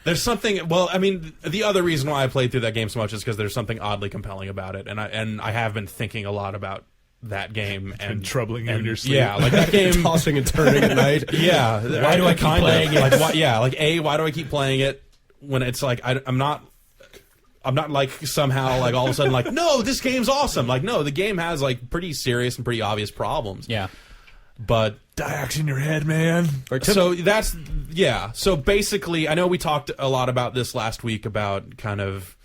There's something. Well, I mean, the other reason why I played through that game so much is because there's something oddly compelling about it, and I have been thinking a lot about that game and troubling you in your sleep. Yeah, like that game, tossing and turning at night. Yeah, why do I keep playing it? Like, why do I keep playing it when it's like I'm not like somehow like all of a sudden like no, this game's awesome. Like no, the game has like pretty serious and pretty obvious problems. Yeah, but Diac's in your head, man. So that's So basically, I know we talked a lot about this last week about kind of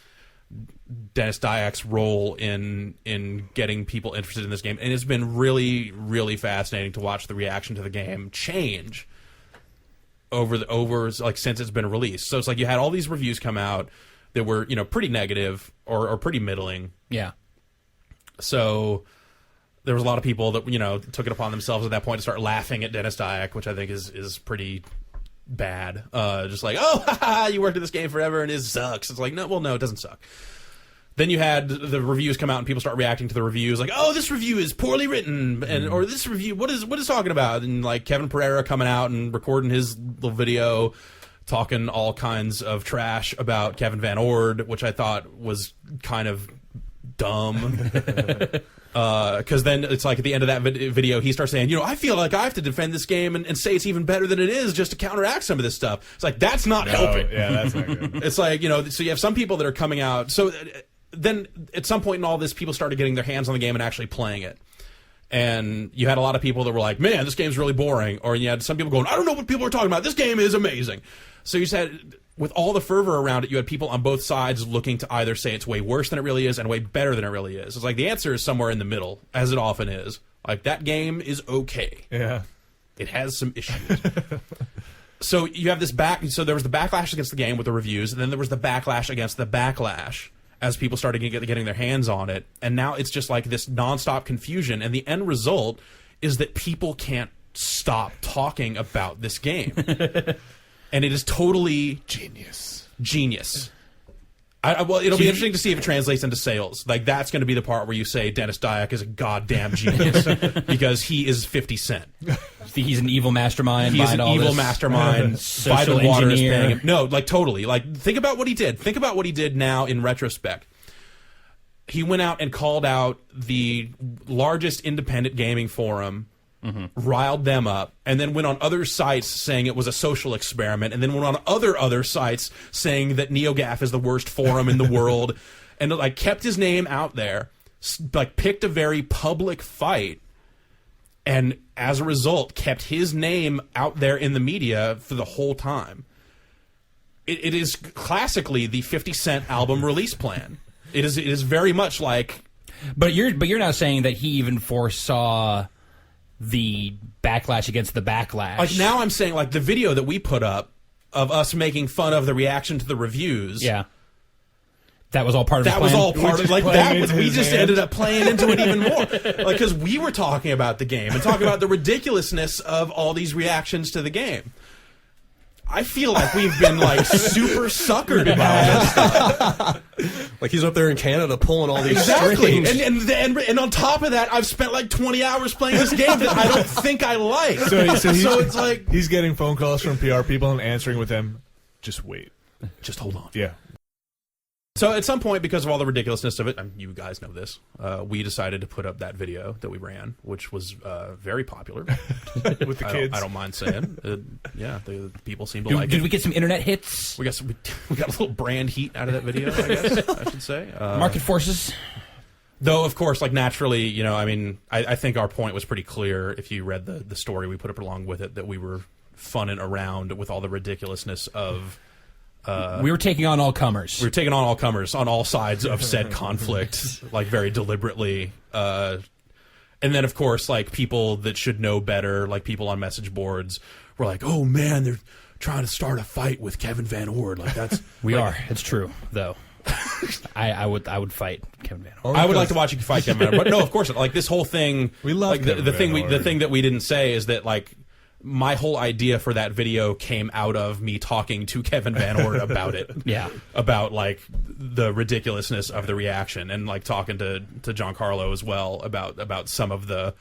Dennis Diac's role in getting people interested in this game, and it's been really, really fascinating to watch the reaction to the game change over like since it's been released. So it's like you had all these reviews come out that were pretty negative or pretty middling. Yeah. So there was a lot of people that took it upon themselves at that point to start laughing at Dennis Diac, which I think is pretty bad. Just like, oh, you worked at this game forever and it sucks. It's like, no, it doesn't suck. Then you had the reviews come out and people start reacting to the reviews like, oh, this review is poorly written, or this review, what is talking about? And like Kevin Pereira coming out and recording his little video talking all kinds of trash about Kevin Van Ord, which I thought was kind of dumb. Because then it's like at the end of that video, he starts saying, I feel like I have to defend this game and say it's even better than it is just to counteract some of this stuff. It's like, that's not helping. Yeah, that's not good. It's like, so you have some people that are coming out. So then at some point in all this, people started getting their hands on the game and actually playing it. And you had a lot of people that were like, man, this game's really boring. Or you had some people going, I don't know what people are talking about. This game is amazing. So you said, with all the fervor around it, you had people on both sides looking to either say it's way worse than it really is and way better than it really is. It's like the answer is somewhere in the middle, as it often is. Like, that game is okay. Yeah. It has some issues. So you have this so there was the backlash against the game with the reviews, and then there was the backlash against the backlash as people started getting their hands on it. And now it's just like this nonstop confusion, and the end result is that people can't stop talking about this game. And it is totally genius. Well, it'll be interesting to see if it translates into sales. Like, that's going to be the part where you say Dennis Diac is a goddamn genius because he is 50 Cent. He's an evil mastermind. He is an evil mastermind. Social Water is engineer. paying him. No, like totally. Like, think about what he did. Think about what he did now in retrospect. He went out and called out the largest independent gaming forum. Riled them up, and then went on other sites saying it was a social experiment, and then went on other sites saying that NeoGAF is the worst forum in the world, and like kept his name out there, like picked a very public fight, and as a result kept his name out there in the media for the whole time. It is classically the 50 Cent album release plan. It is very much like. But you're now saying that he even foresaw the backlash against the backlash. Like, now I'm saying, like, the video that we put up of us making fun of the reaction to the reviews. Yeah. That was all part of his plan? That was all part of, like, we just ended up playing into it even more. Like, because we were talking about the game and talking about the ridiculousness of all these reactions to the game. I feel like we've been, like, super suckered by this stuff. Like, he's up there in Canada pulling all these exactly. strings. And on top of that, I've spent like 20 hours playing this game that I don't think I like. So it's like he's getting phone calls from PR people and answering with them, just wait. Just hold on. Yeah. So at some point, because of all the ridiculousness of it, you guys know this, we decided to put up that video that we ran, which was very popular. With the kids. I don't mind saying. The people seem to like it. Did we get some internet hits? We got a little brand heat out of that video, I guess I should say. Market forces? Though, of course, like, naturally, I think our point was pretty clear if you read the story we put up along with it, that we were funning around with all the ridiculousness of... we were taking on all comers. We were taking on all comers on all sides of said conflict, like, very deliberately. And then, of course, like, people that should know better, like people on message boards, were like, "Oh man, they're trying to start a fight with Kevin Van Ord." Like, that's It's true, though. I would fight Kevin Van Ord. I would like to watch you fight Kevin Van Ord, but no, of course, like, this whole thing. We love like, the thing that we didn't say is that, like, my whole idea for that video came out of me talking to Kevin Van Ord about it. Yeah. About, like, the ridiculousness of the reaction, and, like, talking to Giancarlo as well about some of the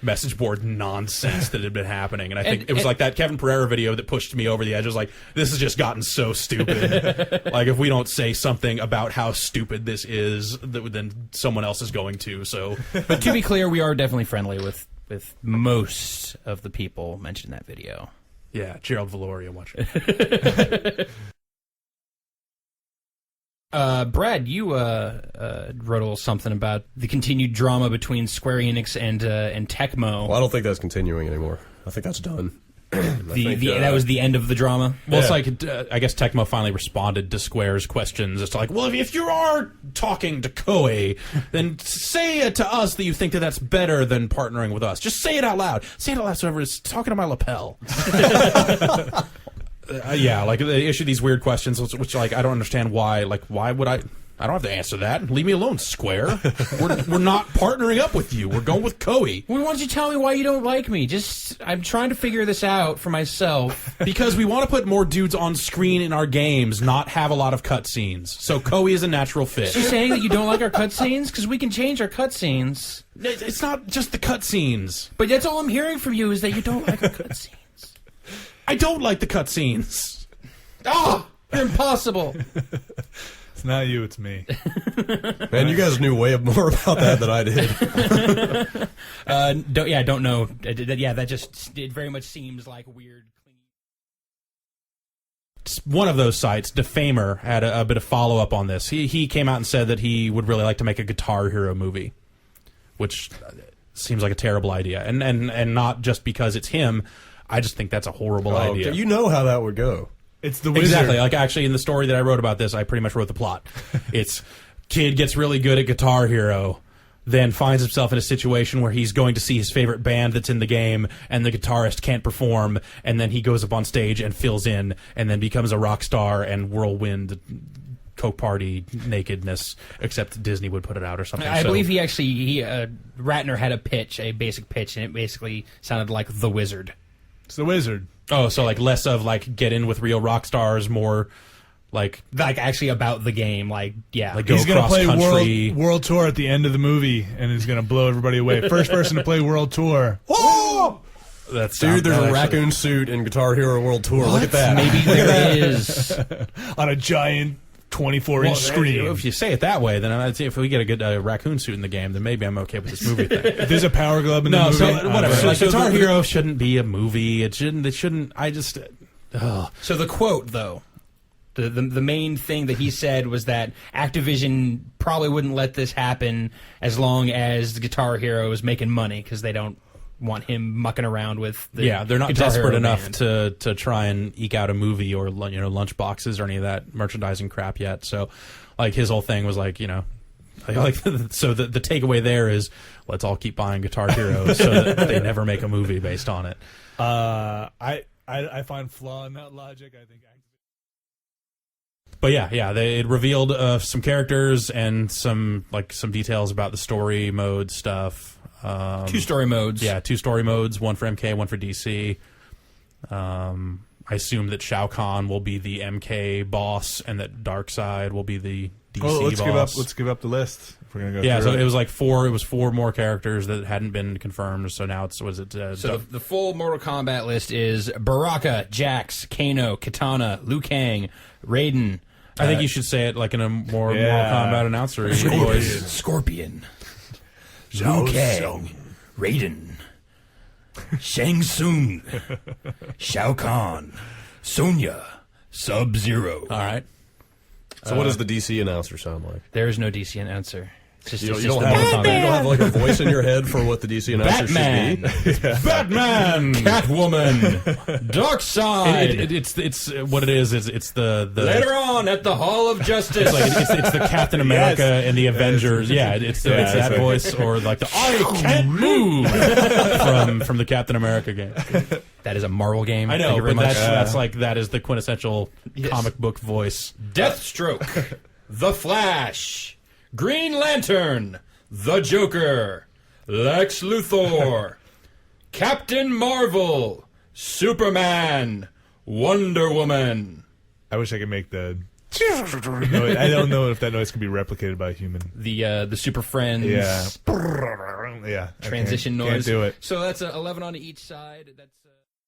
message board nonsense that had been happening. And I think it was like that Kevin Pereira video that pushed me over the edge. I was like, this has just gotten so stupid. Like, if we don't say something about how stupid this is, then someone else is going to. So, But to be clear, we are definitely friendly with most of the people mentioned in that video. yeah, Gerald Valoria, watch it. Brad, you wrote a little something about the continued drama between Square Enix and Techmo. Well, I don't think that's continuing anymore. I think that's done. That was the end of the drama. Well, it's like, I guess Tecmo finally responded to Square's questions. It's like, well, if you are talking to Koei, then say it to us that you think that that's better than partnering with us. Just say it out loud. Say it out loud so everyone's talking to my lapel. Yeah, like, they issue these weird questions, which like, I don't understand why. Like, why would I don't have to answer that. Leave me alone, Square. We're not partnering up with you. We're going with Koei. Well, why don't you tell me why you don't like me? I'm trying to figure this out for myself. Because we want to put more dudes on screen in our games, not have a lot of cutscenes. So Koei is a natural fit. You're saying that you don't like our cutscenes? Because we can change our cutscenes. It's not just the cutscenes. But that's all I'm hearing from you is that you don't like our cutscenes. I don't like the cutscenes. Oh, you're impossible. It's not you, it's me. Man, you guys knew way more about that than I did. Don't know. It very much seems like weird. One of those sites, Defamer, had a bit of follow-up on this. He came out and said that he would really like to make a Guitar Hero movie, which seems like a terrible idea. And not just because it's him. I just think that's a horrible idea. You know how that would go. It's the wizard. Exactly. Like, actually, in the story that I wrote about this, I pretty much wrote the plot. It's kid gets really good at Guitar Hero, then finds himself in a situation where he's going to see his favorite band that's in the game, and the guitarist can't perform, and then he goes up on stage and fills in, and then becomes a rock star and whirlwind Coke party nakedness, except Disney would put it out or something. I believe Ratner had a basic pitch, and it basically sounded like The Wizard. It's the wizard. Oh, so like less of like get in with real rock stars, more like actually about the game. Like go He's going to cross play country. world tour at the end of the movie, and he's going to blow everybody away. First person to play world tour. Oh! That's Dude, there's a raccoon suit in Guitar Hero World Tour. Look at that. Maybe there is. On a giant 24-inch screen. If you say it that way, then I'd say if we get a good raccoon suit in the game, then maybe I'm okay with this movie thing. If there's a Power Glove in the movie. So whatever. Like, So Guitar Hero shouldn't be a movie. It shouldn't. I just. So the quote, though, the main thing that he said was that Activision probably wouldn't let this happen as long as the Guitar Hero is making money, because they don't want him mucking around with the they're not Guitar desperate Hero enough band. to try and eke out a movie or lunch boxes or any of that merchandising crap yet. So, like, his whole thing was like, so the takeaway there is let's all keep buying Guitar Hero so that they never make a movie based on it. I find flaw in that logic. I think. But it revealed some characters and some details about the story mode stuff. 2 story modes. Yeah, 2 story modes, one for MK, one for DC. I assume that Shao Kahn will be the MK boss and that Darkseid will be the DC boss. Let's give up the list. If we're gonna go. Yeah, through so it was like 4. It was 4 more characters that hadn't been confirmed. So now it's So the full Mortal Kombat list is Baraka, Jax, Kano, Kitana, Liu Kang, Raiden. I think you should say it like in a more Mortal Kombat announcer voice. Scorpion. Liu Kang, Raiden, Shang Tsung, Shao Kahn, Sonya, Sub-Zero. All right. So what does the DC announcer sound like? There is no DC announcer. It's You just don't the have Mortal Kombat. like a voice in your head for what the DC announcer Batman, should be? Batman, Catwoman, Darkseid. It's what it is. It's the Later on at the Hall of Justice. it's the Captain America and the Avengers. Yeah, it's that right. voice, or like the I can't move from the Captain America game. That is a Marvel game. I Thank know, you very but much. that is the quintessential comic book voice. Deathstroke, The Flash, Green Lantern, The Joker, Lex Luthor, Captain Marvel, Superman, Wonder Woman. I wish I could make the I don't know if that noise can be replicated by a human. The Super Friends Yeah. Yeah. I transition can't noise. do it. So that's 11 on each side. That's